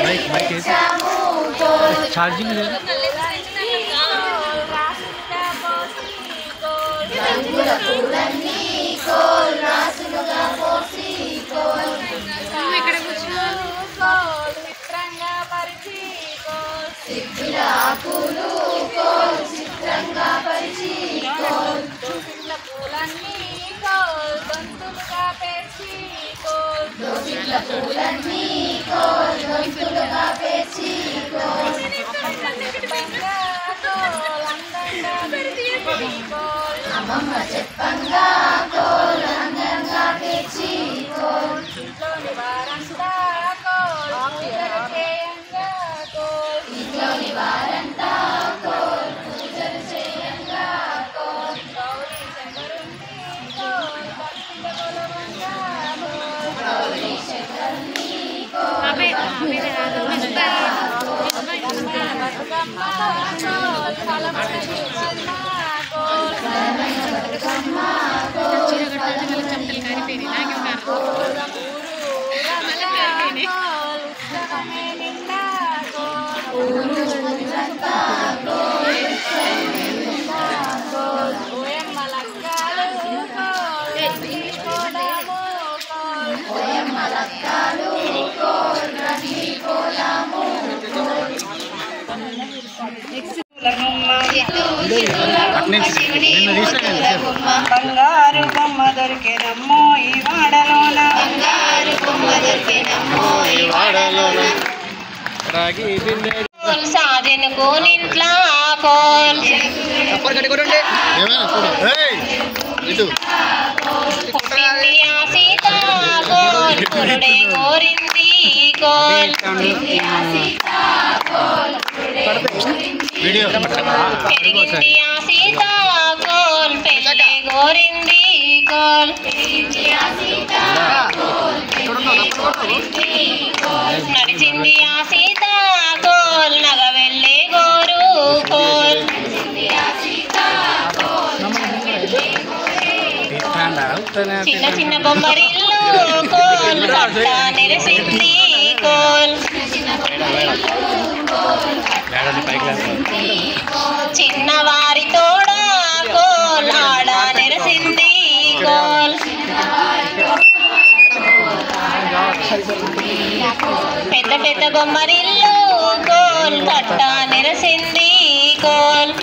Bike bike charging అమ్మమ్మ చెప్పంగా coal అందంగా పేర్చి కోల్ ఇంట్లోని వారంతా కోల్ పూజలు చేయంగా కోల్ ఇంట్లోని వారంతా కోల్ పూజలు చేయంగా కోల్ గౌరీ శంకరుణ్ణి కోల్ భక్తితో కొలవంగా కోల్ గౌరీ శంకరుణ్ణి కోల్ బంగారు బొమ్మ దొరికేనమ్మో ఈ వాడలోన సాజను కోనింట్లా కోల్ పుట్టింది ఆ సీత కోల్ పురుడే కోరింది కోల్ పెరిగింది ఆ సీత కోల్ పెళ్ళి కోరింది కోల్ నడిచింది ఆ సీత కోల్ నగ వెళ్ళే గోరు కోల్ చిన్న చిన్న బొమ్మరిల్లు కోల్ కట్ట నెరసింది కోల్ చిన్నవారి తోడ కోల్ ఆడ నెరసింది కోల్ పెద్ద పెద్ద బొమ్మరిల్లు కోల్ కట్ట నెరసింది కోల్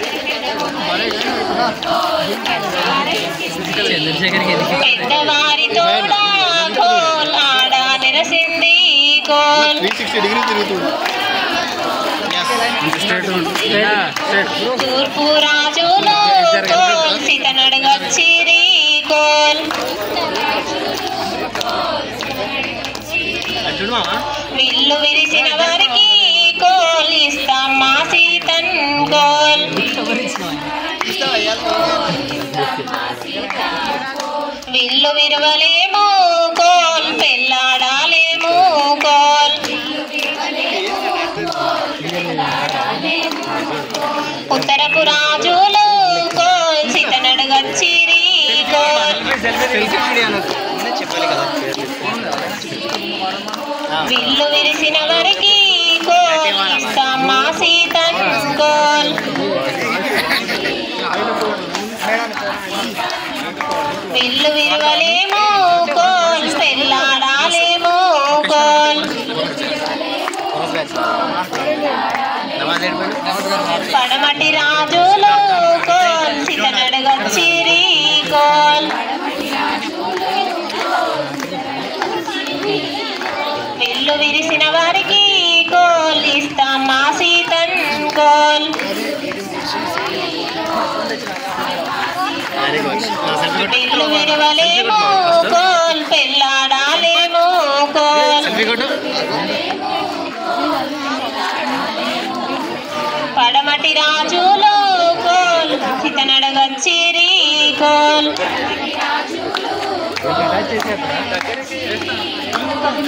పెద్దవారి తోడ కోల్ ఆడ నెరసింది కోల్ తూర్పు రాజులో కోల్ సీతనడుగచ్చిరి కోల్ విల్లు విరిసిన వారికి కోల్ ఇస్తాం మా సీతన్ కోల్ విల్లు విరవలేము కోల్ పెళ్ళాడాలేము కోల్ ఉత్తరపు రాజులు కోల్ సీతనడుగచ్చిరి కోల్ విల్లు విరిసిన వారికి కోల్ ఇస్తాం మా సీతన్ కోల్ విల్లు విరవలేము కోల్ పెళ్ళాడాలేము కోల్ పడమటి రాజులు కోల్ సీతనడుగచ్చిరి కోల్ విల్లు విరిసిన వారికి కోల్ ఇస్తాం మా సీతన్ కోల్ విల్లు విరవలేము కోల్ పెళ్ళాడాలేము కోల్ పడమటి రాజులు కోల్ సీతనడుగచ్చిరి కోల్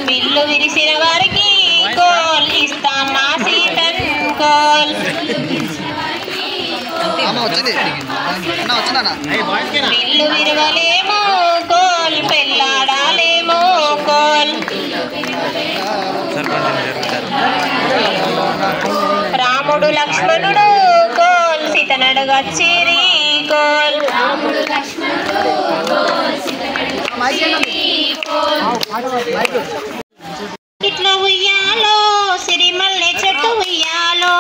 విల్లు విరిసిన వారికి కోల్ ఇస్తాం మా సీతన్ కోల్ విల్లు విరవలేము కోల్ పెళ్ళాడాలేము కోల్ లక్ష్మణుడు కోల్ సీతనడగచ్చిరి కోల్ ఇట్లా ఉయ్యాలో సిరిమల్లె చెట్టు ఉయ్యాలో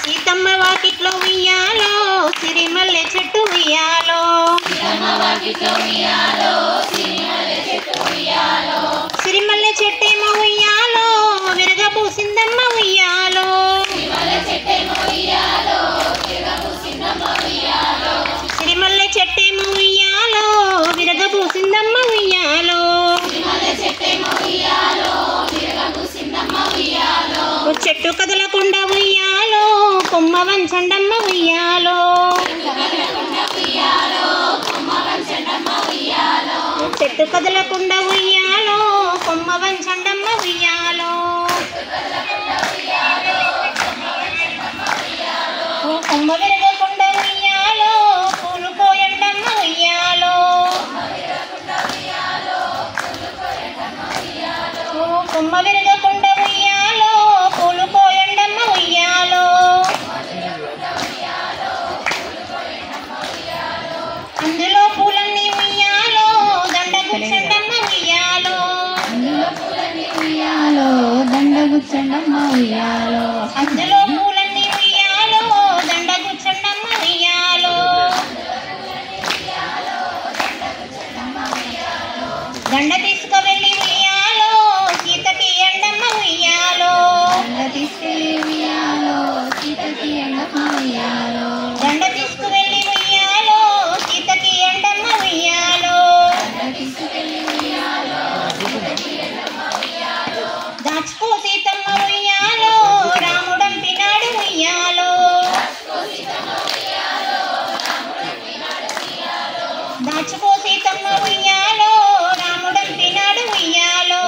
సీతమ్మ వాకిట్లో ఉయ్యాలో సిరిమల్లె చెట్టు ఉయ్యాలో సిరిమల్లె చెట్టేమో ఉయ్యాలో విరగపూసిందమ్మ ఉయ్యాలో సిరిమల్లె చెట్టేమో ఉయ్యాలో విరగపూసిందమ్మ ఉయ్యాలో చెట్టు కదలకుండా ఉయ్యాలో కొమ్మ వంచండమ్మ ఉయ్యాలో చెట్టు కదలకుండా ఉయ్యాలో కొమ్మ వంచండమ్మ ఉయ్యాలో కొమ్మ విరగకుండా ఉయ్యాలో పూలు కోయండమ్మ ఉయ్యాలో కొమ్మ విరగకుండా ఉయ్యాలో పూలు కోయండమ్మ ఉయ్యాలో అందులో పూలన్నీ ఉయ్యాలో దండ గుచ్చండమ్మ ఉయ్యాలో అందులో పూలన్నీ ఉయ్యాలో దండ గుచ్చండమ్మ ఉయ్యాలో దండ తీసుకువెళ్ళి ఉయ్యాలో సీతకి ఎండమ్మ ఉయ్యాలో దండ తీసుకువెళ్ళి ఉయ్యాలో సీతకి ఎండమ్మ దాచుకో సీతమ్మ ఉయ్యాలో రాముడంపినాడు ఉయ్యాలో దాచుకో సీతమ్మ ఉయ్యాలో రాముడంపినాడు ఉయ్యాలో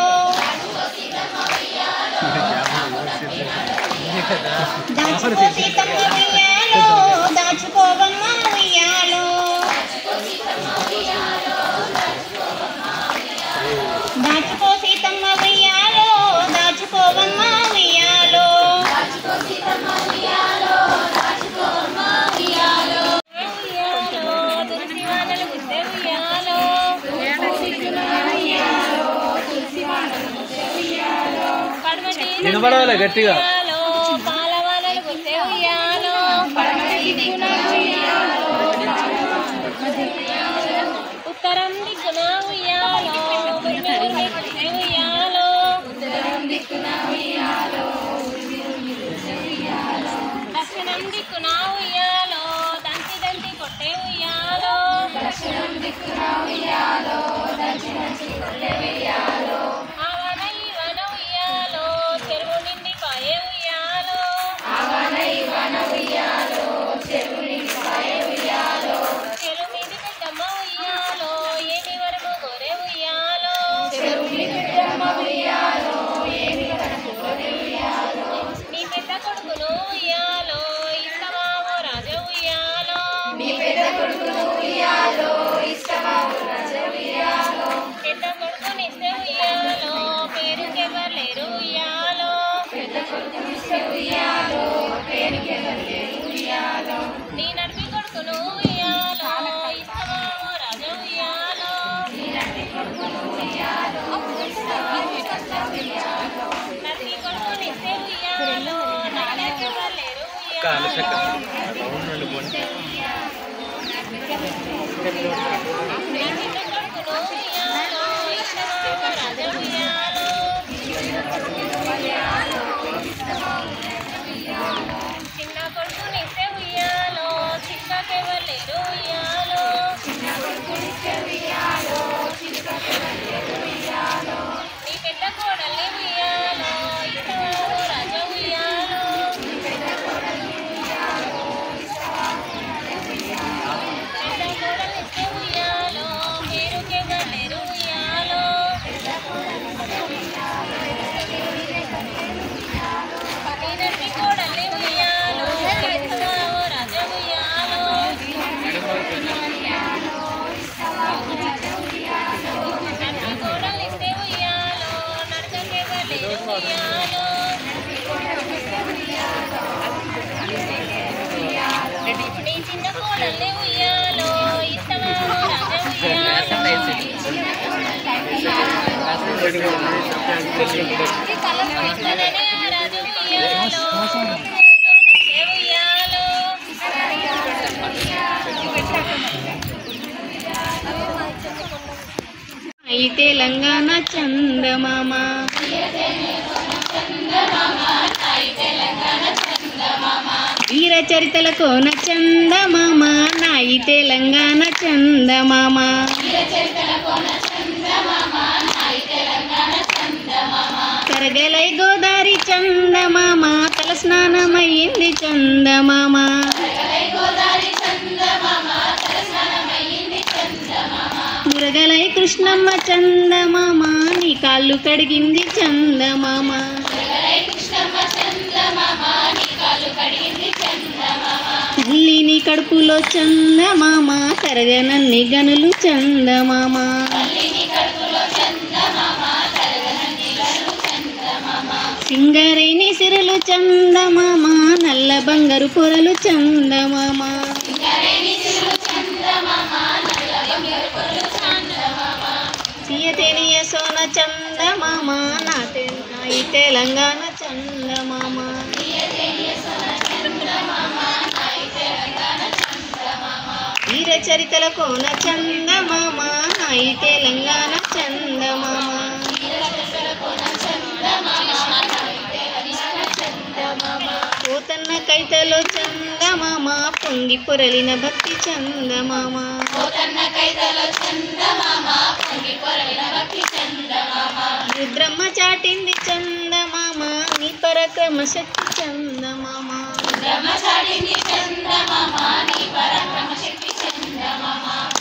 దాచుకో సీతమ్మ ఉయ్యాలో దాచుకోవమ్మ ఉయ్యాలో దాచుకో సీతమ్మ ఉయ్యాలో దాచుకోవమ్మ ఉయ్యాలో వినబడాలి గట్టిగా ఉత్తరం దిక్కున ఉయ్యాలో దక్షిణం దిక్కున ఉయ్యాలో దంతి దంతి కొట్టే ఉయ్యాలో ఆవన ఈవన ఉయ్యాలో చెరువు నిండి పాయే ఉయ్యాలో చెరువు మీది పెద్దమ్మ ఉయ్యాలో ఏమి వరము గోరే ఉయ్యాలో నీ పెద్ద కొడుకును ఉయ్యాలో ఇష్టమా ఓ రాజ ఉయ్యాలో పెద్ద కొడుకునిస్తే ఉయ్యాలో పేరుకెవరు లేరు ఉయ్యాలో నీ నడిపి కొడుకును ఉయ్యాలో ఇష్టమా ఓ రాజ ఉయ్యాలో నడిపి కొడుకునిస్తే ఉయ్యాలో నాకెవరు లేరు చిన్న కొడుకునిస్తే ఉయ్యాలో చిన్నకెవరు లేరు ఉయ్యాలో నీ పెద్ద కోడల్ని ఉయ్యాలో ఇష్టమా రాజ ఉయ్యాలో పెద్ద కోడలిస్తే ఉయ్యాలో పేరుకెవరు లేరు ఉయ్యాలో చిన్న కోడల్ని ఉయ్యాలో ఇస్తావా రాజా ఉయ్యాలో ఇస్తదనే రాజు ఉయ్యాలో ఉయ్యాలో ఈ తెలంగాణ చందమామ వీర చరితల కోన చందమామ నాయి తెలంగాణ చందమామ కరగలై గోదారి చందమామ తల స్నానమయ్యింది చందమామ మురగలై కృష్ణమ్మ చందమామ నీ కాళ్ళు కడిగింది చందమామ తల్లిని కడుపులో చందమామ తరగనన్ని గనులు చందమామ సింగరేణి సిరులు చందమామ నల్ల బంగారు పొరలు చందమామ తీయతేనియ సోన చందమామ నాయి తెలంగాణ చందమామ వీర చరితల కోన చందమామ నాయి తెలంగాణ చందమామ పోతన్న కైతలో చందమామ పొంగి పొరలిన భక్తి చందమామ రుద్రమ్మ చాటింది చందమామ నీ పరక్రమ శక్తి చందమామ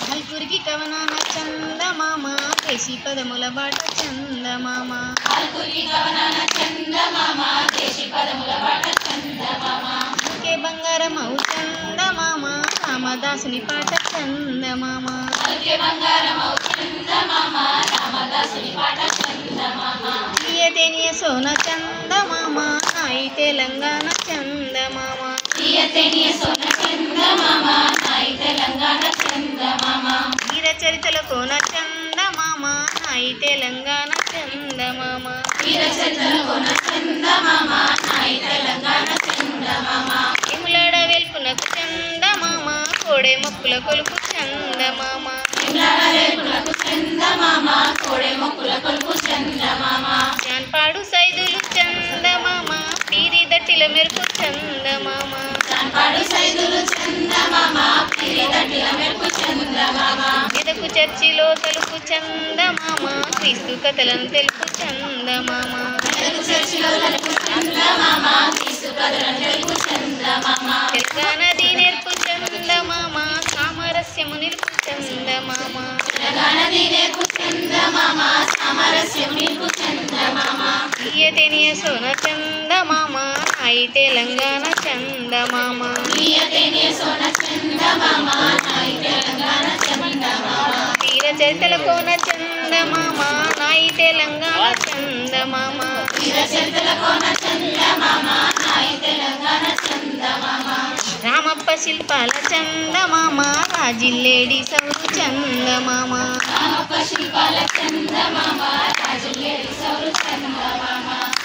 హల్కురికి కవనాన చందమామ దేశీ పదముల బాట చందమామ ఇంకే బంగారమవు చందమామ రామదాసుని పాట చందమామ తీయతేనియ సోన చందమామ నాయి తెలంగాణ చందమామ వీర చరితల కోన చందమామ నాయి తెలంగాణ చందమామ ఎములాడ వెల్పునకు చందమామ కోడే మొక్కుల కొలుపు చందమామ జాన్పాడు సైదులు చందమామ పీరి దట్టిల మెరుపు చందమామ ఎదకు చర్చిలో తలుపు చందమామ క్రీస్తు కథలను తెలుపు చందమామ తెలంగాణది నేర్పు చందమామ సామరస్యము నిలుపు చందమామ తీయతేనియ సోన చందమామ నాయి తెలంగాణ చందమామ వీర చరితల కోన చందమామ నాయి తెలంగాణ చందమామ రామప్ప శిల్పాల చందమామ రాజిల్లేడి సౌరు చందమామ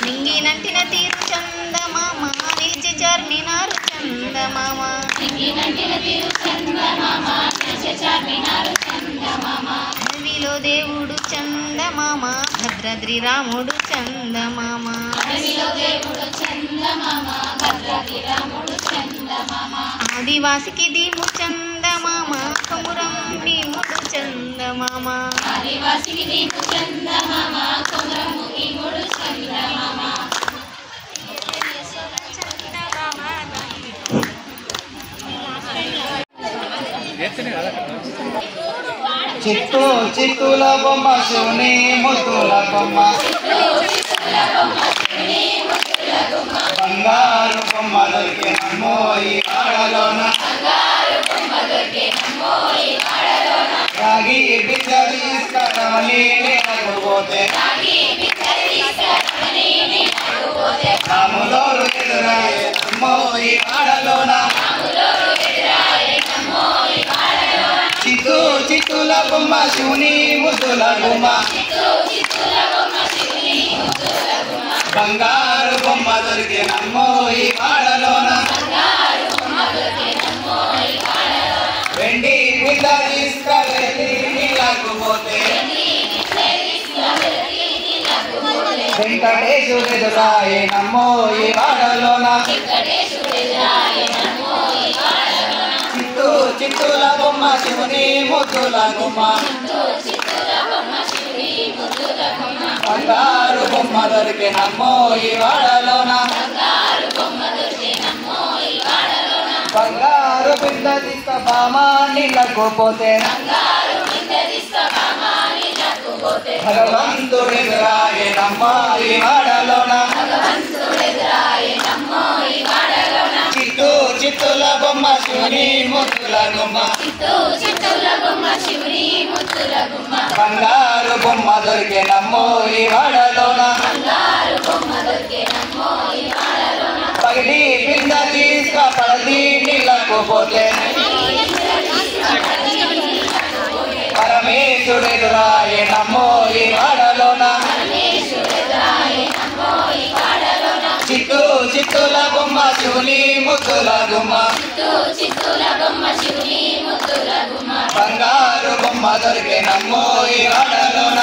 నింగినంటిన తీరు చందమామ నిలిచి చార్మినారు చందమామ అడవిలో దేవుడు చందమామ భద్రాద్రి రాముడు చందమామ ఆదివాసికి దీము చందమామ కొమురం భీముడు చందమామ చిత్తూ చిత్తుల బొమ్మ శివుని ముద్దుల బొమ్మ బంగారు బొమ్మ దొరికినమ్మో ఈ ఆడలోన రాగి బిడ్డ తీసుకరమని నేనకపోతే రాములోరు ఎదురాయే అమ్మో ఈ ఆడలోన చిత్తుల బొమ్మ శివుని ముద్దుల గుమ్మ బంగారు బొమ్మ దొరికినమ్మో ఈ వాడలోన వెండి బిడ్డ తీసుకెళ్ళి నీళ్ళకుపోతే వెంకటేశుడెదురాయే నమ్మో ఈ వాడలోన చిత్తూ చిత్తుల బొమ్మ శివుని ముద్దుల గుమ్మ బంగారు బొమ్మ దొరికినమ్మో ఈ వాడలోన బంగారు బిడ్డ తీసుకబామా నీళ్ళకుపోతే భగవంతుడెదురాయే నమ్మో ఈ వాడలోన చిత్తూ చిత్తుల బొమ్మ శివుని ముద్దుల గుమ్మ బంగారు బొమ్మ దొరికినమ్మో ఈ వాడలోన పగిలి బింద తీసుకపడది నీళ్ళకుపోతే పరమేశ్వరుడెదురాయే నమ్మో ఈ వాడలోన చిత్తూ చిత్తుల బొమ్మ శివుని ముద్దుల గుమ్మ బంగారు బొమ్మ దొరికినమ్మో ఈ వాడలోన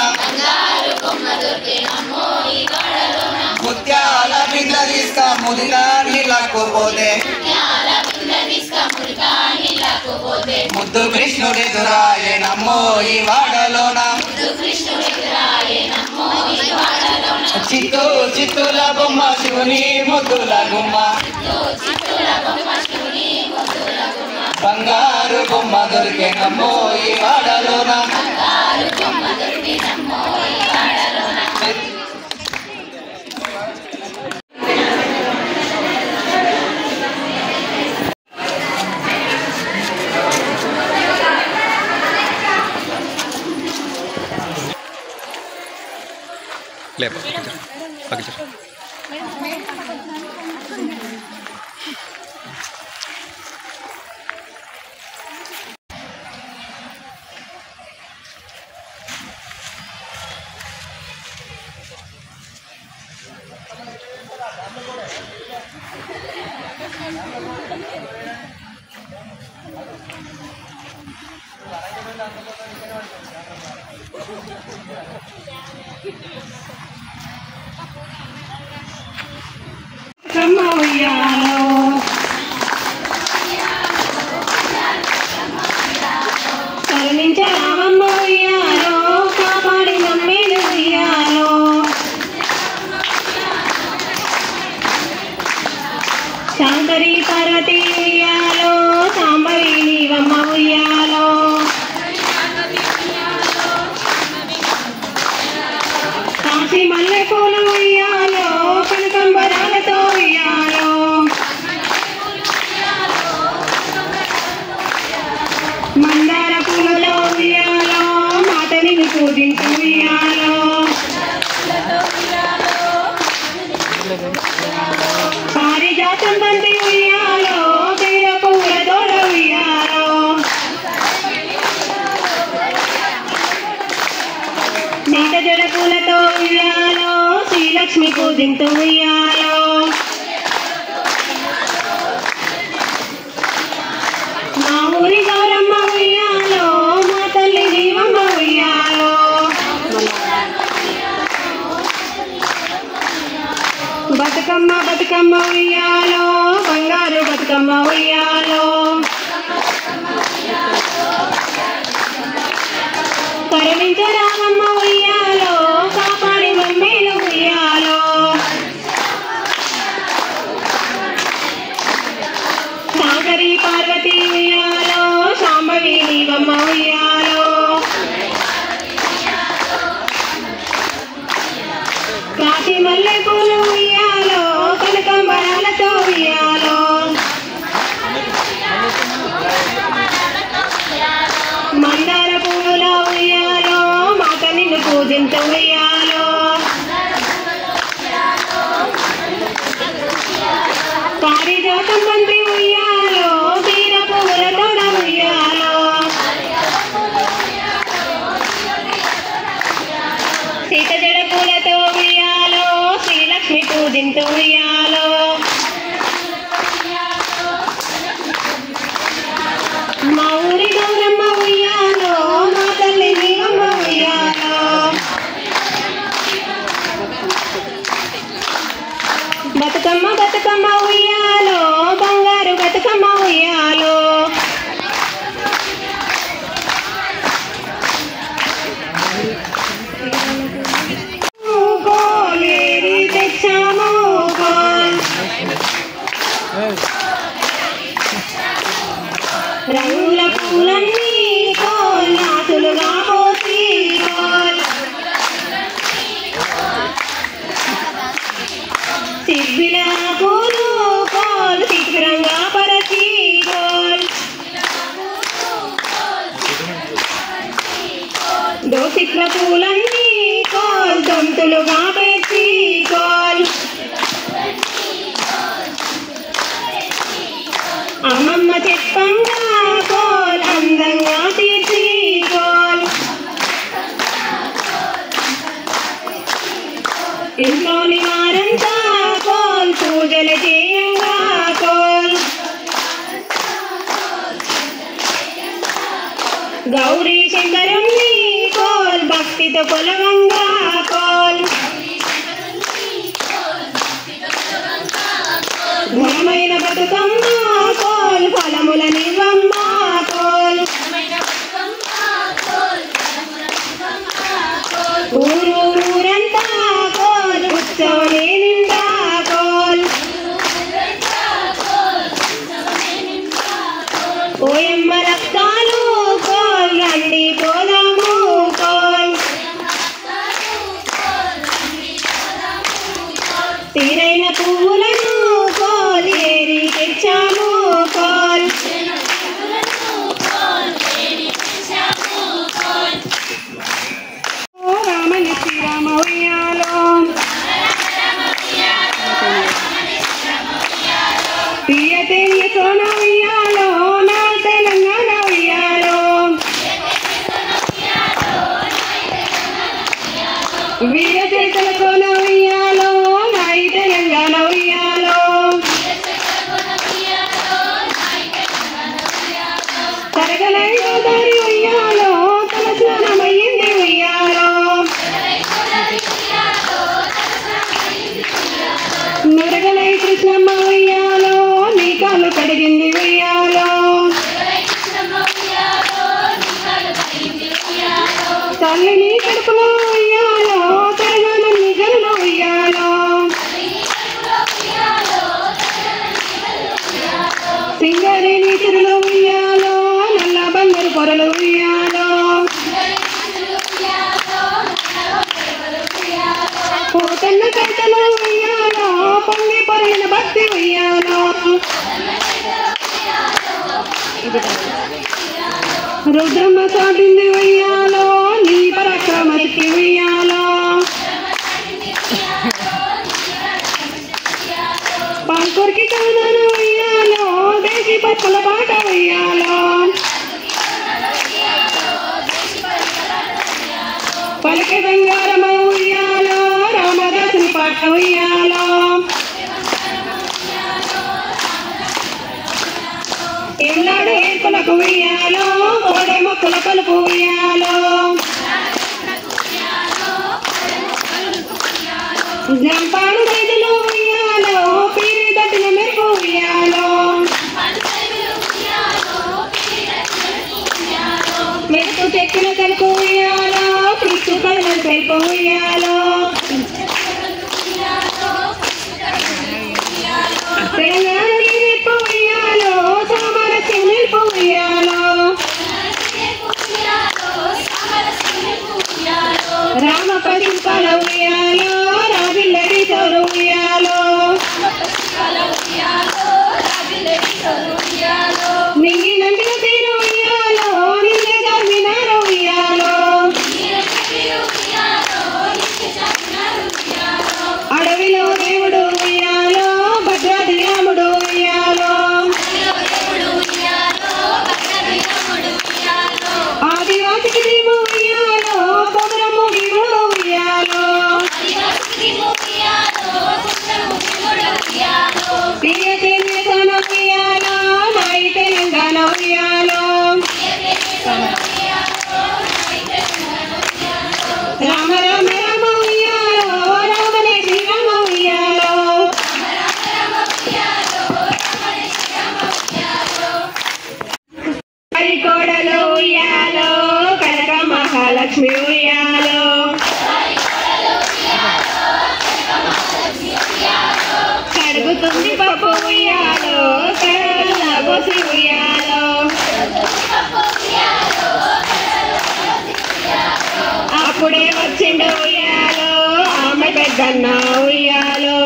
ముత్యాల బింద తీసుక ముదిగా నీళ్ళకుపోతే ముద్దు కృష్ణుడెదురాయే నమ్మో ఈ వాడలోన చిత్తూ చిత్తుల బొమ్మ శివుని ముద్దుల గుమ్మ బంగారు బొమ్మ దొరికినమ్మో ఈ వాడలోన ले आगे चल శాంకరి పార్వతి ఉయ్యాలో సాంబవి నీవమ్మ ఉయ్యాలో కాశీ మల్లె పూలు ఉయ్యాలో కనకంబరాలతో ఉయ్యాలో మందార పూలలో ఉయ్యాలో మాతని పూజించు ఉయ్యాలో పారిజాతం బంతి ఉయ్యాలో తీర పూల దోడ ఉయ్యాలో నీట జడ పూలతో ఉయ్యాలో శ్రీలక్ష్మి పూజించు ఉయ్యాలో మా ఊరి గౌరమ్మ ఉయ్యాలో మా తల్లి జీవమ్మ ఉయ్యాలో బతుకమ్మ బతుకమ్మ ఉయ్యాలో బంగారు బతుకమ్మ ఉయ్యాలో కరుణించరామమ్మ ఉయ్యాలో కాపాడి మమ్మీలు ఉయ్యాలో శాంకరి పార్వతి ఉయ్యాలో శాంభవి నీవమ్మ ఉయ్యాలో కాశీ మల్లె పూలు ఉయ్యాలో కనకంబరాలతో ఉయ్యాలో మందార పూల ఉయ్యాలో మాత నిన్ను పూజించు ఉయ్యాలో పారిజాతం బంతి ఉయ్యాలో తీర పూల తోడ ఉయ్యాలో రంగుల పూలన్నీ కోల్ నాసులుగా పోసి కోల్ సిబ్బిల పూలు కోల్ శిఖరంగా పరచి కోల్ దోసిట్ల పూలన్నీ కోల్ దొంతులుగా పెట్టి కోల్ అమ్మమ్మ చెప్పంగా కోల్ అందంగా తీర్చి కోల్ ఇంట్లోని వారంతా కోల్ పూజలు చేయంగా కోల్ గౌరీ శంకరుణ్ణి కోల్ భక్తితో కొలవంగా కోల్ ఘనమైన బతుకమ్మ కోల్ ఫలముల నివ్వమ్మ కోల్ ఊరంతా కోల్ ఉత్సవమే నిండా కోల్ ఓయమ్మ రక్తాలు కోల్ రండి పోదాము కోల్ తీరైన పువ్వులను కోల్ ఏరి తెచ్చాము కోల్ ఓ రామని శ్రీరామ ఉయ్యాలో తీయతేయ సోన ఉయ్యాలో నా తెలంగాణ ఉయ్యాలో వీర చేతుల సోన ఉయ్యాలో నాయి తెలంగాణ ఉయ్యాలో తరగలై గోదారి ఉయ్యాలో తల స్నానమయ్యింది ఉయ్యాలో నురగలై కృష్ణమ్మ ఉయ్యాలో నీ కాలు కడిగింది ఉయ్యాలో తల్లిని కడుపులో ఉయ్యాలో తెలంగాణ నీ జనులు ఉయ్యాలో సింగరి నీ తిరులు ఉయ్యాలో నల్ల బంగారు పొరలు ఉయ్యాలో పోతన్న కైతలు ఉయ్యాలో పొంగి పొరలిన భక్తి ఉయ్యాలో రుద్రమ్మ సాటింది ఉయ్యాలో నీ పరాక్రమకి ఉయ్యాలో పాల్కొరికి కాదన ఉయ్యాలో దేశీ పప్పుల పాట ఉయ్యాలో పలికి బంగారమ ఉయ్యాలో రామదాసుని పాట ఉయ్యాలో ఎల్లాడు ఏర్పులకు ఉయ్యాలో కోడే మొక్కల కలుపు ఉయ్యాలో జంపాడు రైతులు ఉయ్యాలో పీరి దట్టిన మెరుపు ఉయ్యాలో మెరుపు చెక్కిన కలుపు ఉయ్యాలో పిచ్చు కళ్ళ తెలుపు ఉయ్యాలో తెలంగాణ నిలుపు ఉయ్యాలో సామరస్యం నిలుపు ఉయ్యాలో రామపతి కల ఉయ్యాలో రావిల్లడి చోరు ఉయ్యాలో నింగి నందిన తీరు ఉయ్యాలో నింగే జామినారు ఉయ్యాలో అడవిలో దేవుడు ఉయ్యాలో భద్రాద్రి రాముడు ఉయ్యాలో ఆదివాసికి దీము ఉయ్యాలో కొమరమ్మ దేవుడు ఉయ్యాలో తీయ తెలంగాణ ఉయ్యాలో నాయి తెలంగాణ ఉయ్యాలో పెద్దన్న ఉయ్యాలో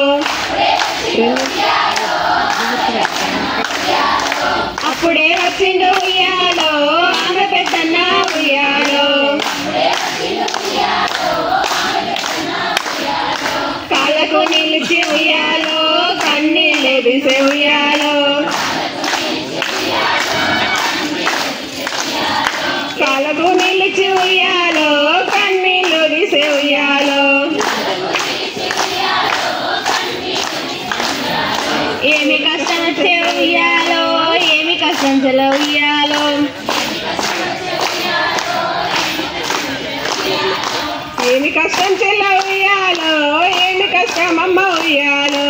అప్పుడే వచ్చిండు ఉయ్యాలో ఆమె పెద్దన్న ఉయ్యాలో కాళ్ళకు నిలిచి ఉయ్యాలో కన్నీళ్ళు తీసే ఉయ్యాలో కాళ్ళకు నిలిచి ఉయ్యాలో కన్నీళ్ళు తీసే ఉయ్యాలో ఏమి కష్టం వచ్చే ఉయ్యాలో ఏమి కష్టం చెల ఉయ్యాలో ఏమి కష్టం చెల్ల ఉయ్యాలో ఏమి కష్టం అమ్మ ఉయ్యాలో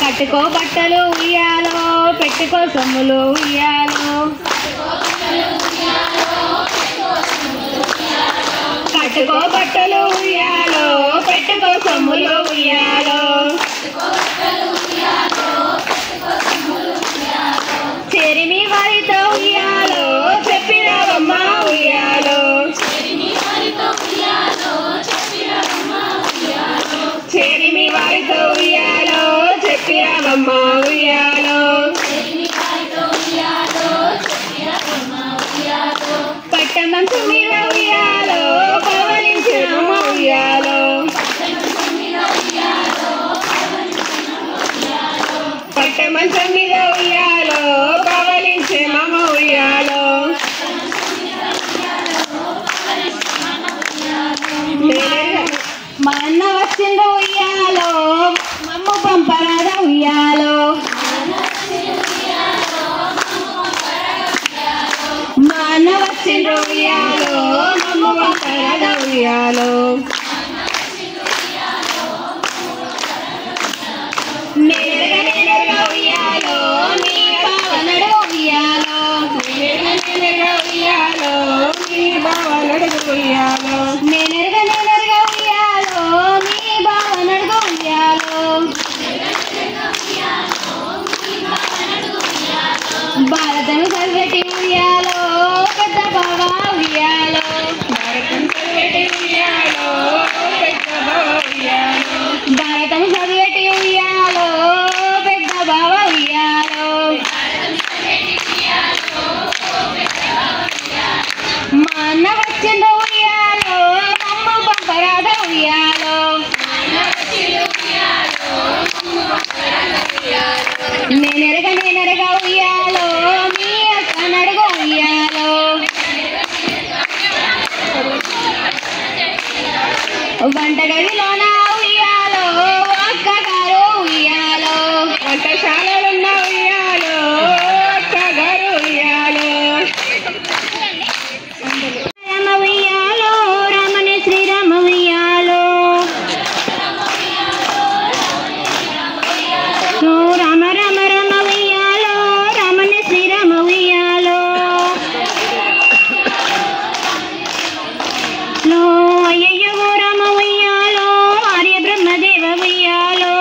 కట్టుకో బట్టలు ఉయ్యాలో పెట్టుకో సొమ్ములు ఉయ్యాలో కట్టుకో బట్టలు ఉయ్యాలో పెట్టుకో సొమ్ములు ఉయ్యాలో చెరిమి వారితో ఉయ్యాలో చెప్పిరావమ్మ ఉయ్యాలో చెరిమి వారితో ఉయ్యాలో చెప్పిరావమ్మ ఉయ్యాలో పట్టమంచు మీద ఉయ్యాలో పవలించమ్మ ఉయ్యాలో పట్టమంచం మీద ఉయ్యాలో పవలించమ్మ ఉయ్యాలో మా అన్న వచ్చిండు ఉయ్యాలో మమ్మ పంపరాద ఉయ్యాలో మా అన్న వచ్చిండు ఉయ్యాలో మమ్మ పంపరాద ఉయ్యాలో నేరుగా ఉయ్యాలో నీ బావనడు ఉయ్యాలో ఉయ్యాలో నీ బావనడు ఉయ్యాలో నేనెరగా ఉయ్యాలో నీ బావనడు ఉయ్యాలో భారతం చదివేటి ఉయ్యాలో పెద్ద బావ ఉయ్యాలో భారతం చదివేటి ఉయ్యాలో పెద్ద బావ ఉయ్యాలో భారతం చదివేటి ఉయ్యాలో పెద్ద బావ ఉయ్యాలో మా అన్న వచ్చిండు ఉయ్యాలో అమ్మ పంపరాద ఉయ్యాలో నేనెరగా ఉయ్యాలో మీ అక్క నడుగు ఉయ్యాలో వంటగదిలోన ఉయ్యాలో అక్కగారు ఉయ్యాలో వంటశాలలున్న ఉయ్యాలో అక్కగారు ఉయ్యాలో రామ ఉయ్యాలో రామని శ్రీరామ ఉయ్యాలో రామ రామ రామ ఉయ్యాలో రామని శ్రీరామ ఉయ్యాలో లో అయ్యయ్యో రామ ఉయ్యాలో ఆర్య బ్రహ్మదేవ ఉయ్యాలో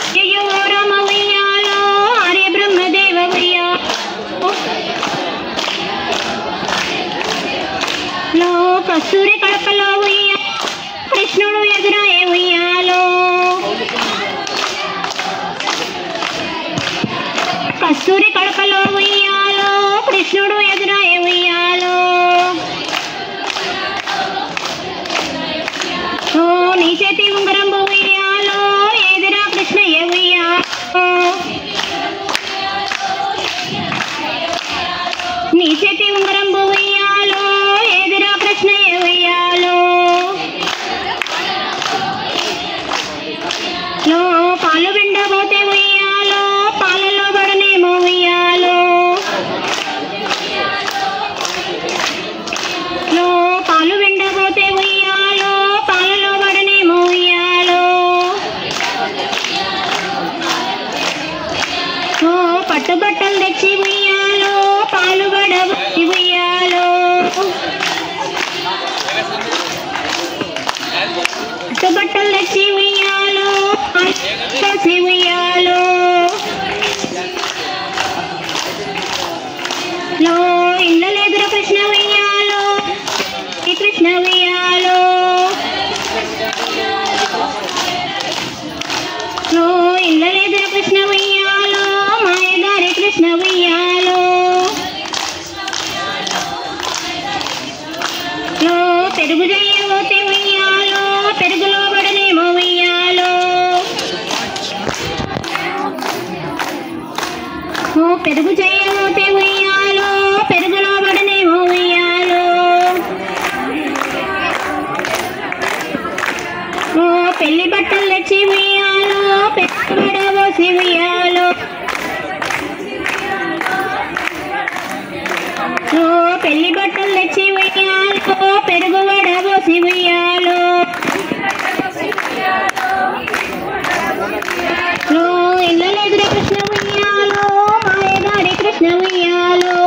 అయ్యయ్యో రామ ఉయ్యాలో ఆర్య బ్రహ్మదేవ ఉయ్యాలో లో కస్తూరి కడపలో ఉయ్యా కృష్ణుడు ఎదురాయే ఉయ్యాలో కస్తూరి కడపలో ఉయ్యాలో కృష్ణుడు ఎదురాయే ఉయ్యాలో ఓ నీ చేతి ఉంగరం ఉయ్యాలో ఎదురా కృష్ణయ్య ఉయ్యాలో నీ చేతి ఉంగరం ఉయ్యాలో ఎదురా కృష్ణయ్య ఉయ్యాలో లో పాలు విండబోతే ఉయ్యాలో పాలలో పడనేమో ఉయ్యాలో లో పాలు విండబోతే ఉయ్యాలో పాలలో పడనేమో ఉయ్యాలో ఓ పట్టుబట్టలు తెచ్చి ఉయ్యాలో పాలు పడబోతి ఉయ్యాలో పట్టుబట్టలు తెచ్చి ఉయ్యాలో కలిసి ఉయ్యాలో తెచ్చి ఉయ్యాలో పెట్టుబడబోసి ఉయ్యాలో పెళ్లి బట్టలు తెచ్చి ఉయ్యాలో పెరుగు వడబోసి ఉయ్యాలో ఇళ్ళ కృష్ణ ఉయ్యాలో మాయదారి కృష్ణ ఉయ్యాలో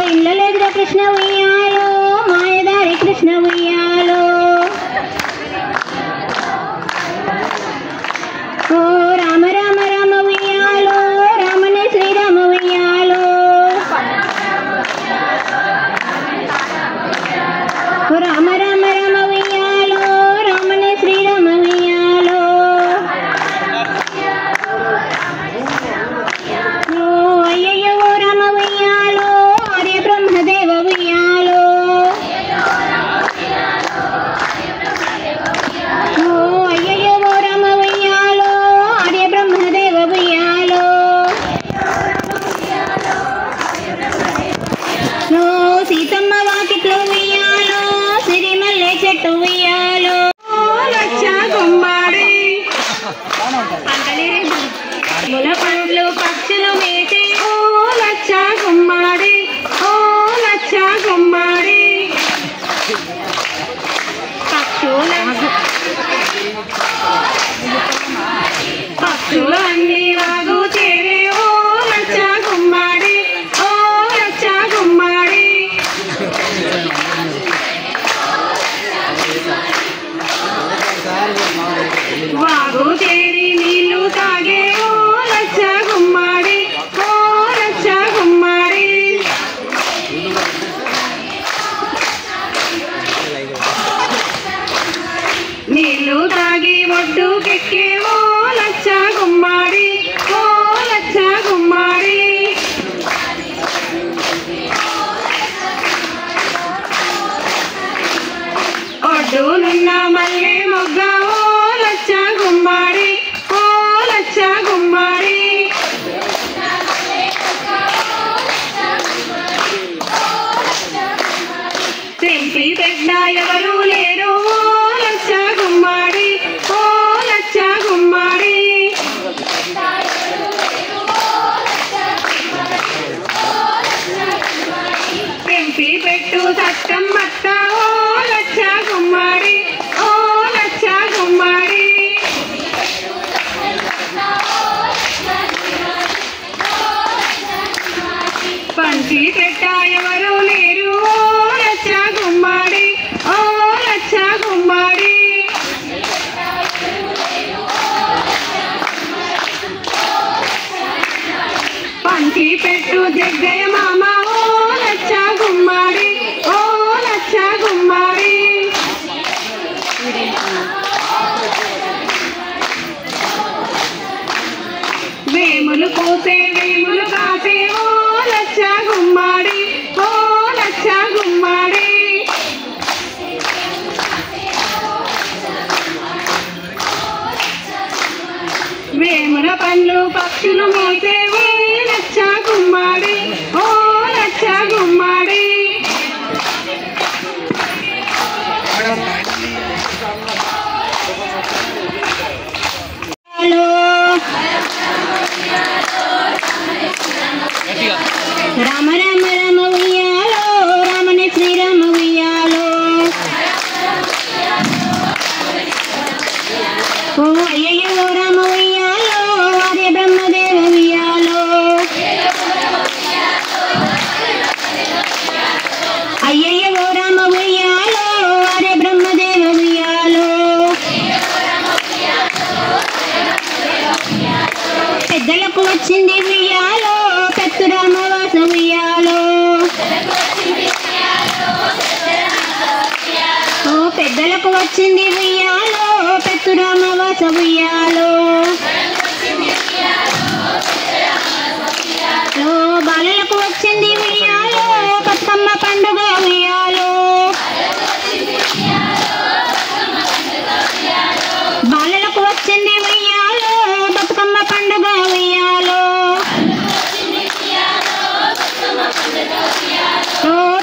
ఇళ్ళ కృష్ణ ఉయ్యాలో మాయదారి కృష్ణ ఉయ్యాలో రామ రామ రామ ఉయ్యాలో రామనే శ్రీరామ ఉయ్యాలో రామ రామ రామ ఉయ్యాలో రామనే శ్రీరామ ఉయ్యాలో అయ్యయ్యో రామ ఉయ్యాలో ఆర్య బ్రహ్మదేవ ఉయ్యాలో అయ్యయ్యో రామ ఉయ్యాలో ఆర్య బ్రహ్మదేవ ఉయ్యాలో సీతమ్మ వాకిట్లో ఉయ్యాలో సిరిమల్లె చెట్టు ఉయ్యాలో లచ్చ గుమ్మాడి ముల పండ్లు పక్షులు మేసి ఓ లచ్చ గుమ్మాడి ఓ లచ్చ గుమ్మాడి పక్షులు అన్ని వాగు చేరే ఓ లచ్చ గుమ్మాడి ఓ లచ్చ గుమ్మాడి వాగు చేరి నీళ్లు తాగే ఓ లచ్చ గుమ్మాడి ఓ లచ్చ గుమ్మాడి నీళ్లు తాగి ఒడ్డుకెక్కే ఓ లచ్చ గుమ్మాడి ఓ లచ్చ గుమ్మాడి ఒడ్డునున్న మల్లె మొగ్గ ఓ లచ్చ గుమ్మాడి ఓ లచ్చ గుమ్మాడి తెంపి పెట్ట ఎవరు లేరు ఓ లచ్చ గుమ్మాడి ఓ లచ్చ గుమ్మాడి తెంపి పెట్టు సట్టం మట్ట ఓ లచ్చ గుమ్మాడి ఓ లచ్చ గుమ్మాడి పంచి పెట్ట ఎవరు లేరు ఓ లచ్చ గుమ్మాడి ఓ లచ్చ గుమ్మాడి పంచి పెట్టు జగ్గయ్య మామ ఓ లచ్చ గుమ్మాడి ఓ లచ్చ గుమ్మాడి వేములు పూసే వేములు కాసే ఓ లచ్చ గుమ్మాడి ఓ లచ్చ గుమ్మాడి వేముల పండ్లు పక్షులు మోసే ఓ లచ్చ గుమ్మాడి ఓ లచ్చ గుమ్మాడి రామ రామ రామ ఉయ్యాలో రామనే శ్రీరామ ఉయ్యాలో అయ్యయ్యో రామ ఉయ్యాలో ఆర్య బ్రహ్మదేవ ఉయ్యాలో అయ్యయ్యో రామ ఉయ్యాలో ఆర్య బ్రహ్మదేవ ఉయ్యాలో పెద్దలకు వచ్చింది ఉయ్యాలో పెత్తురామవాస ఉయ్యాలో పెద్దలకు వచ్చింది ఉయ్యాలో పెత్తురామవాస ఉయ్యాలో బాలలకు వచ్చింది ఉయ్యాలో బతుకమ్మ పండుగ ఉయ్యాలో బాలలకు వచ్చింది ఉయ్యాలో బతుకమ్మ పండుగ ఉయ్యాలో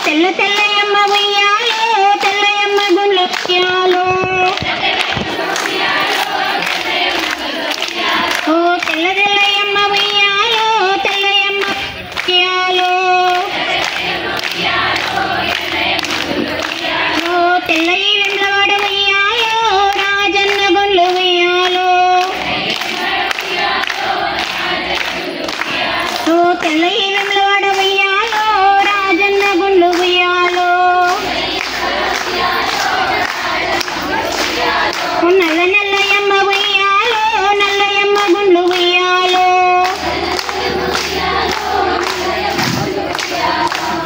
తెల్ల తెల్లయమ్మ ఉయ్యాలో తెల్లయమ్మ తెల్లయి వెంబడవాడ ఉయ్యాలో రాజన్న గుండ్లు ఉయ్యాలో ఓ తెల్లయి వెంబడవాడ ఉయ్యాలో రాజన్న గుండ్లు ఉయ్యాలో నల్ల నల్లయమ్మ ఉయ్యాలో నల్లయమ్మ గుండ్లు ఉయ్యాలో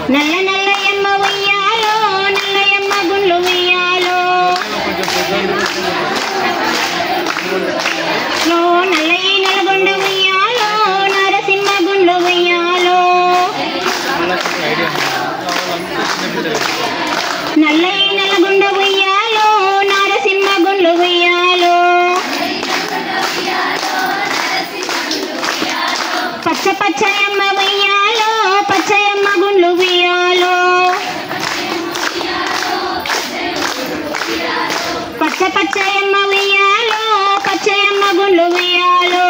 నల్ల నల్లయమ్మ ఉయ్యాలో నల్లయమ్మ గుండ్లు ఉయ్యాలో నల్లయి నల్గొండ ఉయ్యాలో నరసింహ గుండ్లు ఉయ్యాలో నల్లయి నల్గొండ ఉయ్యాలో నరసింహ గుండ్లు ఉయ్యాలో పచ్చ పచ్చయమ్మ ఉయ్యాలో పచ్చయమ్మ గుండ్లు ఉయ్యాలో పచ్చ పచ్చయమ్మ ఉయ్యాలో పచ్చయమ్మ గుండ్లు ఉయ్యాలో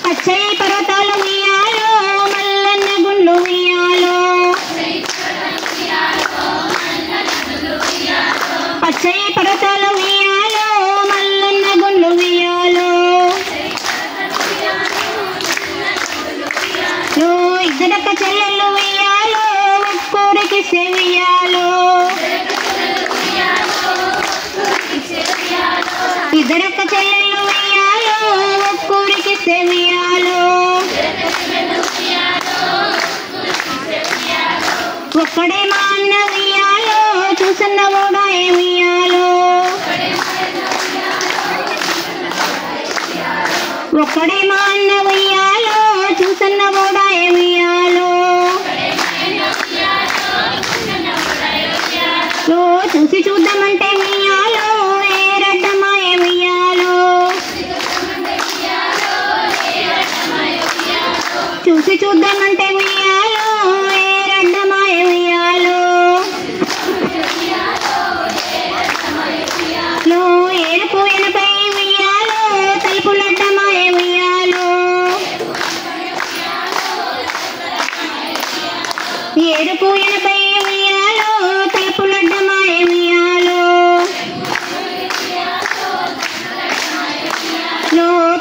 పచ్చయి పర్వతాలు ఉయ్యాలో మల్లన్న గుండ్లు ఉయ్యాలో పచ్చయి పర్వతాలు ఉయ్యాలో మల్లన్న గుండ్లు ఉయ్యాలో ఇద్దరక్క చెల్లెళ్ళు ఉయ్యాలో ఒక్కూరికి సేవియాలో ఇద్దరక్క చెల్లెళ్ళు ఉయ్యాలో ఒక్కూరికి సేవియాలో ఒక్కడే మా అన్న ఉయ్యాలో చూసన్న కూడా ఏమియాలో ఒక్కడే మా అన్న ఉయ్యాలో చూసన్న కూడా ఏమియాలో చూసి చూద్దామంటే ఉయ్యాలో ఏరడ్డమా ఏమియాలో చూసి చూద్దామంటే ఉయ్యాలో ఏరడ్డమా ఏమియాలో ఏడుపు ఎనపై ఉయ్యాలో తలుపులడ్డమా ఏమియాలో ఏడుపు ఎనపై ఉయ్యాలో తలుపులడ్డమా ఏమియాలో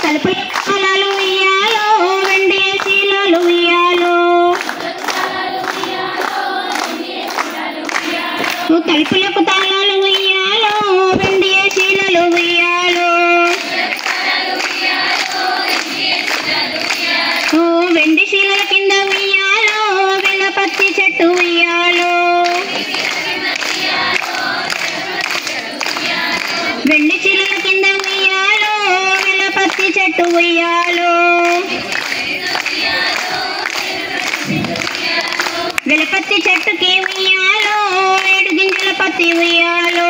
తలుపుల తాళాలు ఉయ్యాలో వెండి శీలాలు ఉయ్యాలో తలుపులకు తాళాలు ఉయ్యాలో వెండి శీలలు ఉయ్యాలో వెండి శీలల కింద ఉయ్యాలో వెలపత్తి చెట్టు ఉయ్యాలో వెండి శీలల కింద ఉయ్యాలో వెలపత్తి చెట్టు ఉయ్యాలో వెలపత్తి చెట్టుకి ఉయ్యాలో ఏడు గింజల పత్తి ఉయ్యాలో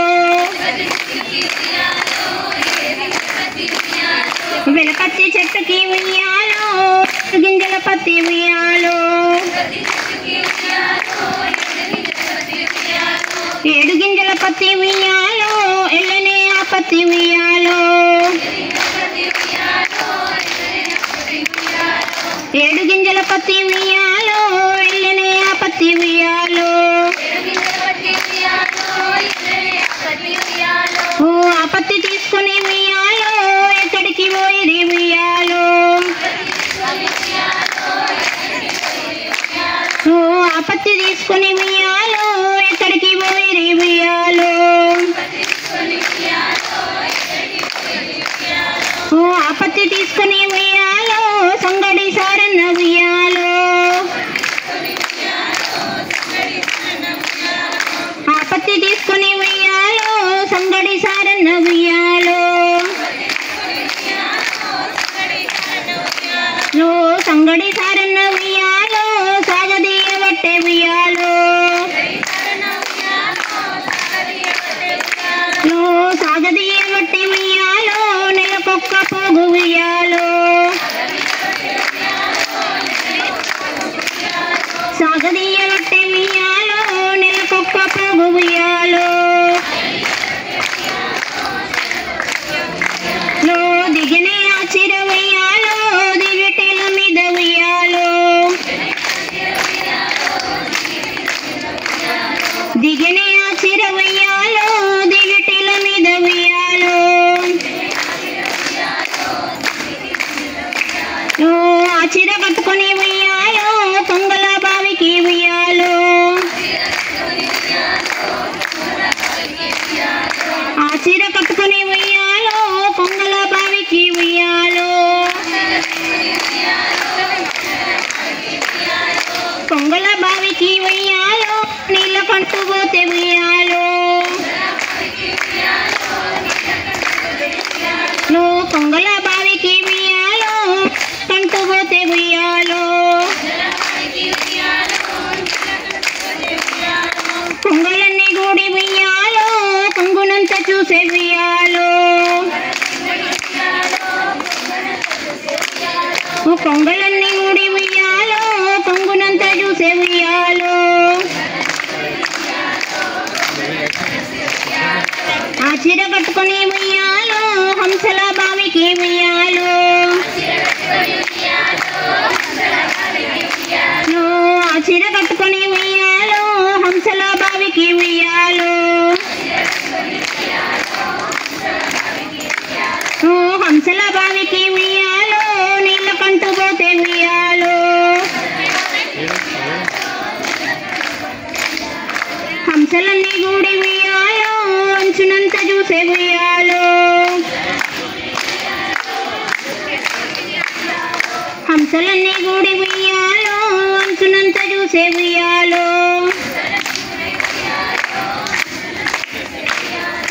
వెలపత్తి చెట్టుకి ఉయ్యాలో ఏడు గింజల పత్తి ఉయ్యాలో ఏడు గింజల పత్తి ఉయ్యాలో ఎల్లనే ఆ పత్తి ఉయ్యాలో ఏడు గింజల పత్తి ఉయ్యాలో ఎల్లనే ఆ పత్తి ఉయ్యాలో ఆ పత్తి తీసుకుని ఉయ్యాలో ఎక్కడికి పోయి ఉయ్యాలో ఆ పత్తి తీసుకుని ఉయ్యాలో ఎక్కడికి పోయి ఉయ్యాలో ఆ పత్తి తీసుకుని ఉయ్యాలో సంగడి సారన్న ఉయ్యాలో ఆ పత్తి తీసుకుని ఉయ్యాలో సంగడి సారన్న ఉయ్యాలో సంగడి సారన్న ఉయ్యాలో సాగదీయ బట్టే ఉయ్యాలో కొంగల బావికి ఉయ్యాలో నీళ్ళ కంటూ పోతే ఉయ్యాలో నువ్వు కొంగల బావికి ఉయ్యాలో కంటూ పోతే ఉయ్యాలో కొంగలన్నీ గూడి ఉయ్యాలో కొంగునంత చూసే ఉయ్యాలో కొంగలన్నీ గూడి ఉయ్యాలో కొంగునంత చూసే ఉయ్యాలో ఆ చీర కట్టుకొని ఉయ్యాలో హంసల బావికి ఉయ్యాలో ఆ చీర కట్టుకొని ఉయ్యాలో హంసల బావికి ఉయ్యాలో హంసల బావికి ఉయ్యాలో నీళ్ళ కంటూ పోతే ఉయ్యాలో హంసలన్నీ గూడి ఉయ్యాలో అంచునంత చూసే ఉయ్యాలో హంసలన్నీ గూడి ఉయ్యాలో అంచునంత చూసే ఉయ్యాలో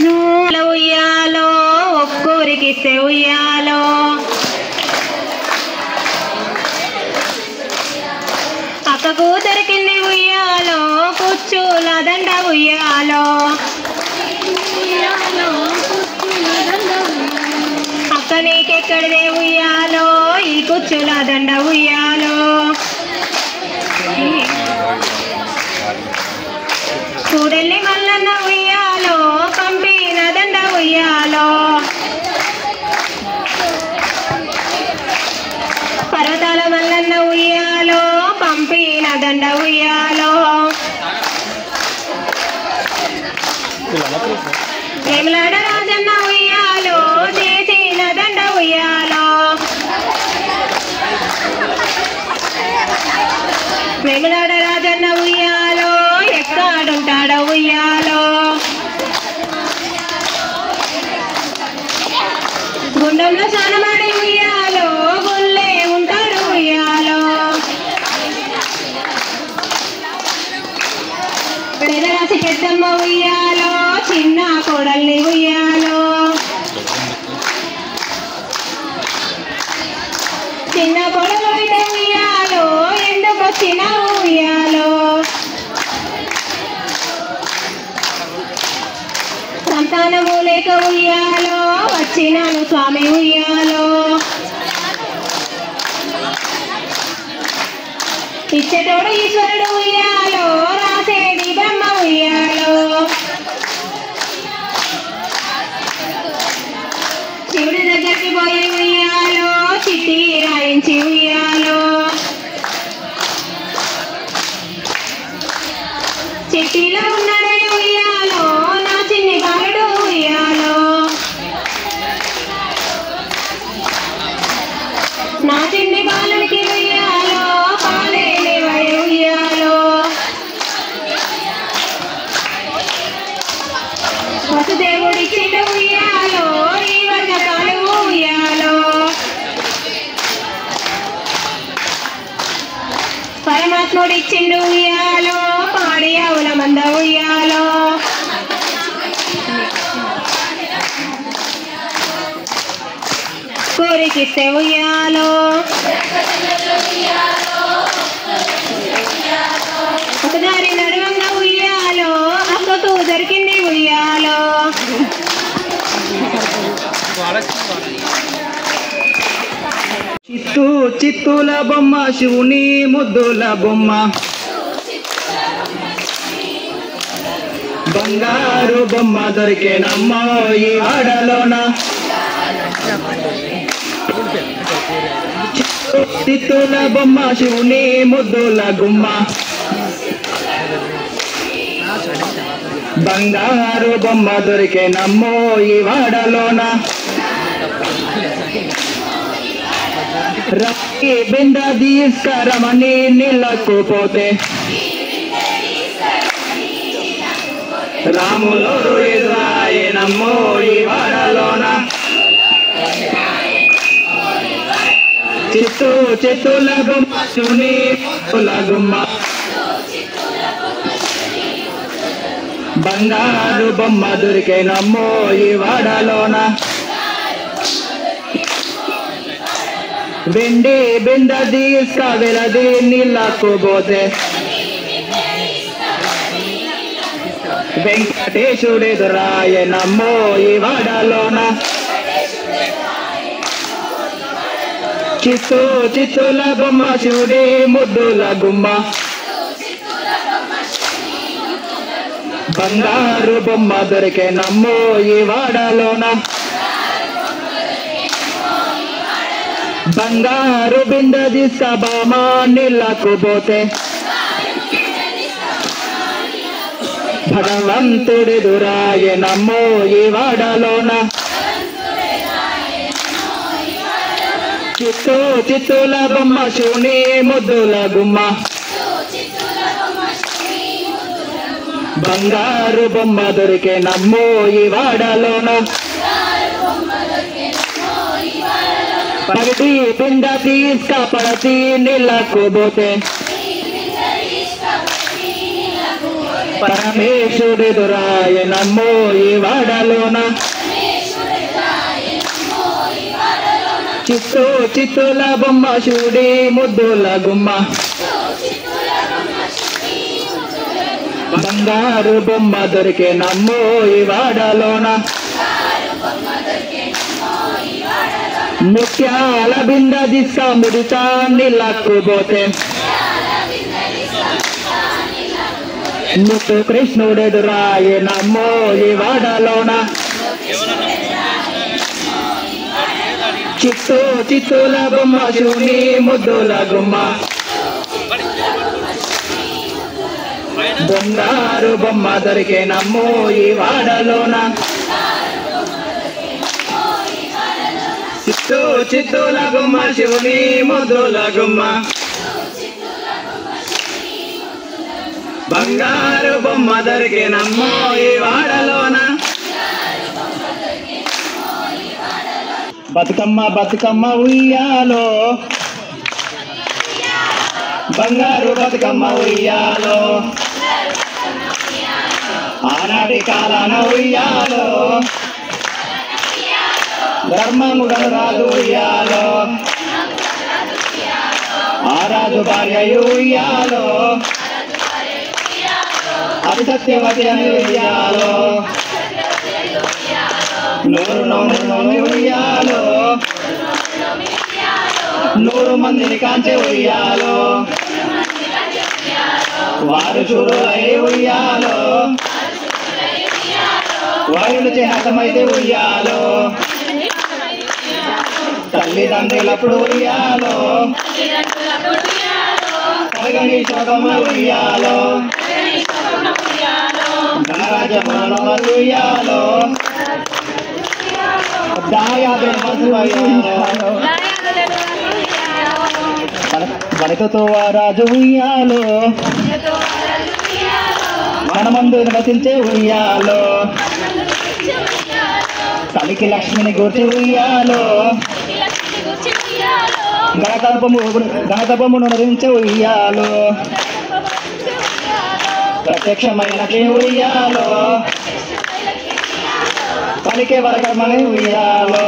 నువ్వు ఉయ్యాలో ఒక్కూరికిస్తే ఉయ్యాలో అక్కకు దొరికింది ఉయ్యాలో కుచ్చుల దండ ఉయ్యాలో అక్క నీకెక్కడిదే ఉయ్యాలో ఈ కుచ్చుల దండ ఉయ్యాలో కూడెల్లి మల్లన్న ఉయ్యాలో పంపిన దండ ఉయ్యాలో పర్వతాల మల్లన్న ఉయ్యాలో పంపిన దండ ఉయ్యాలో వేములాడ రాజన్న ఉయ్యాలో చేసిన దండ ఉయ్యాలో వేములాడ రాజన్న ఉయ్యాలో ఎక్కడుంటాడ ఉయ్యాలో గుండంలో స్నానమాడి ఉయ్యాలో గుల్లే ఉంటాడు ఉయ్యాలో పెదరాసి పెద్దమ్మ ఉయ్యాలో చిన్న కొడల్ని ఉయ్యాలో చిన్న కొడలు అయితే ఉయ్యాలో ఎందుకు వచ్చిన ఉయ్యాలో సంతానము లేక ఉయ్యాలో వచ్చినాను స్వామి ఉయ్యాలో ఇచ్చేటోడు ఈశ్వరుడు ఉయ్యాలో రాసేది బ్రహ్మ ఉయ్యాలో శివుడి దగ్గరికి పోయి ఉయ్యాలో చిట్టి రాయించి ఉయ్యాలో చిట్టిలో ఉన్నాడే ఉయ్యాలో నా చిన్ని బాలుడు ఉయ్యాలో నా చిన్ని బాలుడికి ఉయ్యాలో పాలేని వై ఉయ్యాలో వసుదేవుడిచ్చిండు ఉయ్యాలో ఈ వర్గకాలు ఉయ్యాలో పరమాత్ముడిచ్చిండు ఉయ్యాలో పాడి ఆవుల మంద ఉయ్యాలో కోరికిస్తే ఉయ్యాలో ఒకదారి నడవంగా ఉయ్యాలో అక్కకు దొరికింది ఉయ్యాలో చిత్తుల బొమ్మ శివుని ముద్దుల బొమ్మ బంగారు బొమ్మ దొరికేనమ్మో ఈ ఆడలోన చిత్తుల బొమ్మ శివుని ముద్దుల గుమ్మ బంగారు బొమ్మ దొరికేనమ్మో ఈ వాడలోన రాయి బింద తీసుకరమని నీళ్ళకు పోతే రాములు ఎదురాయనమ్మో ఈ వాడలోన చిత్తూ చిత్తుల గుమ్మ శివుని ముద్దుల గుమ్మ బంగారు బొమ్మ దొరికేనమ్మో ఈ వాడలోన వెండి బింద తీసుక వెలది నీళ్ళకు పోతే వెంకటేశుడెదురాయనమ్మో ఈ వాడలోన చిత్తూ చిత్తుల బొమ్మ శివుడి ముద్దుల గుమ్మ బంగారు బొమ్మ దొరికేనమ్మో ఈ వాడలోన బంగారు బింద తీసుక బామా నీళ్ళకు పోతే భగవంతుడెదురాయనమ్మో ఈ వాడలోన చిత్తూ చిత్తుల బొమ్మ శివుని ముద్దుల గుమ్మ బంగారు బొమ్మ దొరికేనమ్మో ఈ వాడలోన పగటి పిండ తీసుక పడతి నీళ్ళకు పోతే పరమేశ్వరుడెదురాయనమ్మో ఈ వాడలోన చిత్తూ చిత్తుల బొమ్మ శివుడి ముద్దుల గుమ్మ బంగారు బొమ్మ దొరికేనమ్మో ఈ వాడలోన ముత్యాల బింద దిశ ముడిచా నీళ్ళకు పోతే ముత్తు కృష్ణుడెదురాయనమ్మో ఈ వాడలోన చిత్తూ చిత్తుల బొమ్మ శివుని ముద్దుల గుమ్మ బంగారు బొమ్మ దొరికేనమ్మో ఈ వాడలోన చిత్తూ చిత్తుల బొమ్మ శివుని ముద్దుల గుమ్మ బంగారు బొమ్మ దొరికేనమ్మో ఈ వాడలోన బతుకమ్మ బతుకమ్మ ఉయ్యాలో బంగారు బతుకమ్మ ఉయ్యాలో ఆనాటి కాలాన ఉయ్యాలో ధర్మముగను రాజు ఉయ్యాలో ఆ రాజు భార్య ఉయ్యాలో అది సత్యవతి అని ఉయ్యాలో నూరు నోమి ఉయ్యాలో నూరు మందిని కాంచె ఉయ్యాలో వారు చూడులై ఉయ్యాలో వాయులు చేతమైతే ఉయ్యాలో తల్లిదండ్రులప్పుడు ఉయ్యాలో కరగని శోకమ ఉయ్యాలో గణరాజమాన ఉయ్యాలో బలికతో రాజు ఉయ్యాలో మనమందు నివసించే ఉయ్యాలో కలికి లక్ష్మిని గుర్తి ఉయ్యాలో గణతపమును నరించే ఉయ్యాలో ప్రత్యక్షమైన ఉయ్యాలో పలికే వరకమని ఉయ్యాలో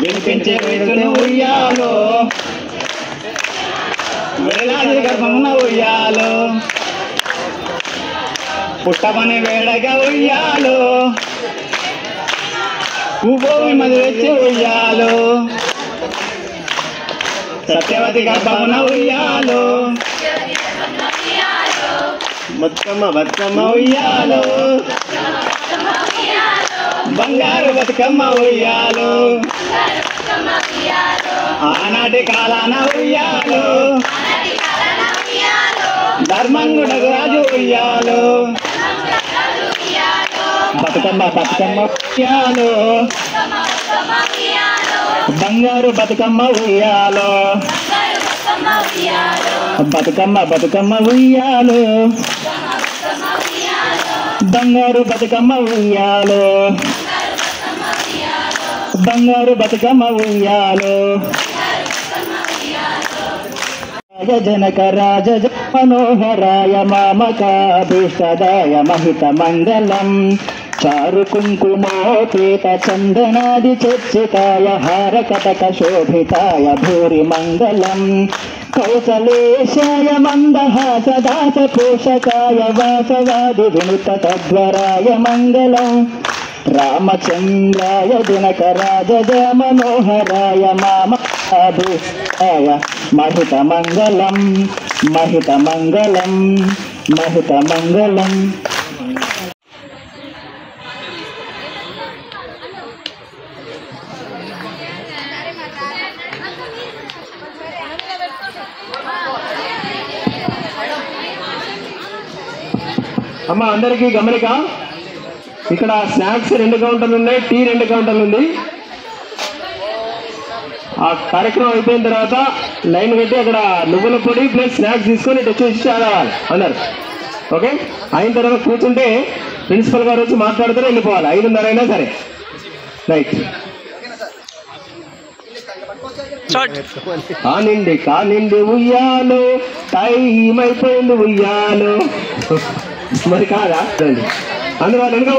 వినిపించే వేడుకని ఉయ్యాలో వేలాది గర్భమున ఉయ్యాలో పుట్టమని వేడగా ఉయ్యాలో భూమి మది వచ్చి ఉయ్యాలో సత్యవతి గర్భమున ఉయ్యాలో బతుకమ్మ బతుకమ్మ ఉయ్యాలో బంగారు బతుకమ్మ ఉయ్యాలో ఆనాటి కాలాన ఉయ్యాలో ధర్మంగుడకు రాజు ఉయ్యాలో బతుకమ్మ బతుకమ్మ ఉయ్యాలో బంగారు బతుకమ్మ ఉయ్యాలో బతుకమ్మ బతుకమ్మ ఉయ్యాలో బంగారు బతుకమ్మ ఉయ్యాలో బంగారు బతుకమ్మ ఉయ్యాలో జనక రాజ మనోహరాయ మామకాభీష్టదాయ మహిత మంగళం చారు కుంకుమోపేత చందనాది చర్చితాయ హార కటక శోభితాయ భూరి మంగళం కౌసలేశాయ మందహాసదాస పోషకాయ వాసవాది వినుత తద్వరాయ మంగళం రామచంద్రాయ దినకరాజ మనోహరాయ మామకాభీష్టాయ మహిత మంగళం మహిత మంగళం మహిత మంగళం. అమ్మ అందరికీ గమనిక, ఇక్కడ స్నాక్స్ 2 కౌంటర్లు ఉన్నాయి, టీ 2 కౌంటర్లు ఉంది. ఆ కార్యక్రమం అయిపోయిన తర్వాత లైన్ కట్టి అక్కడ నువ్వుల పొడి ప్లస్ స్నాక్స్ తీసుకొని ఇటు వచ్చి రావాలి అందరు. ఓకే, అయిన తర్వాత కూర్చుంటే ప్రిన్సిపల్ గారు వచ్చి మాట్లాడితే వెళ్ళిపోవాలి. 5:30 అయినా సరే. రైట్. కానిండి ఉయ్యాలో టైం అయిపోయింది ఉయ్యాలో మరి కాదా అందులో వెనుక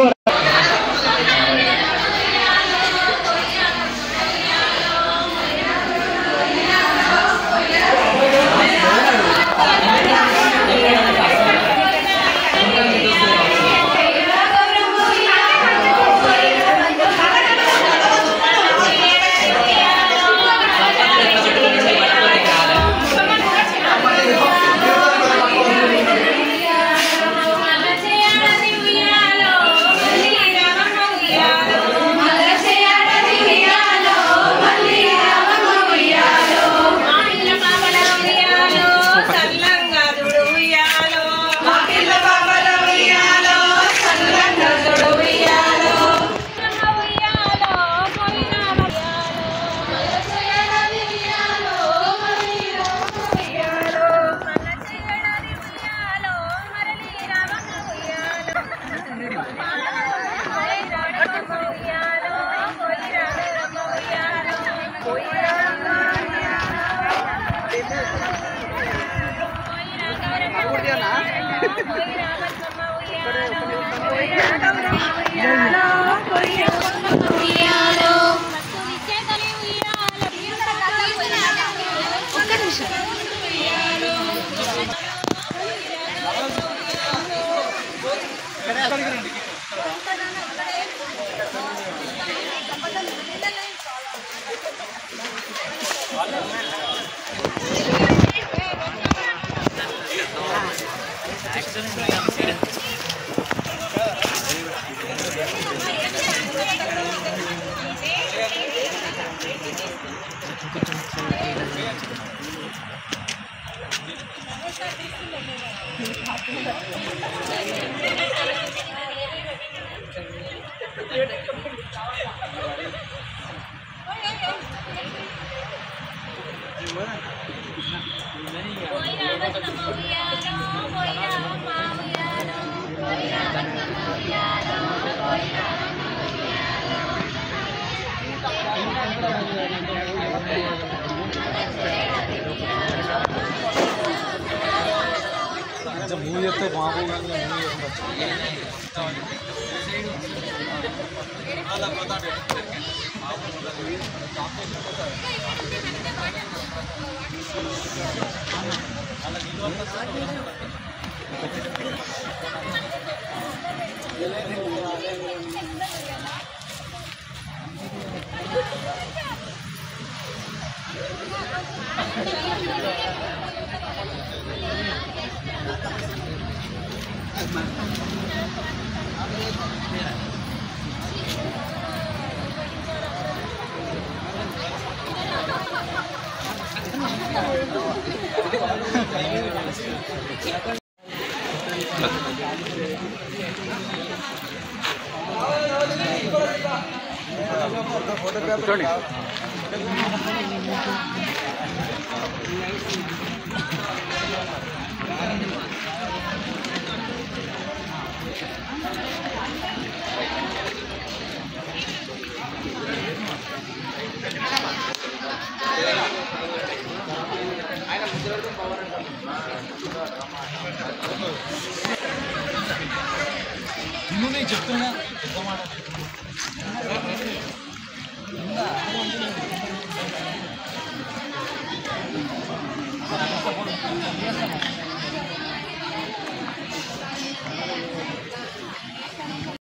చెప్తున్నా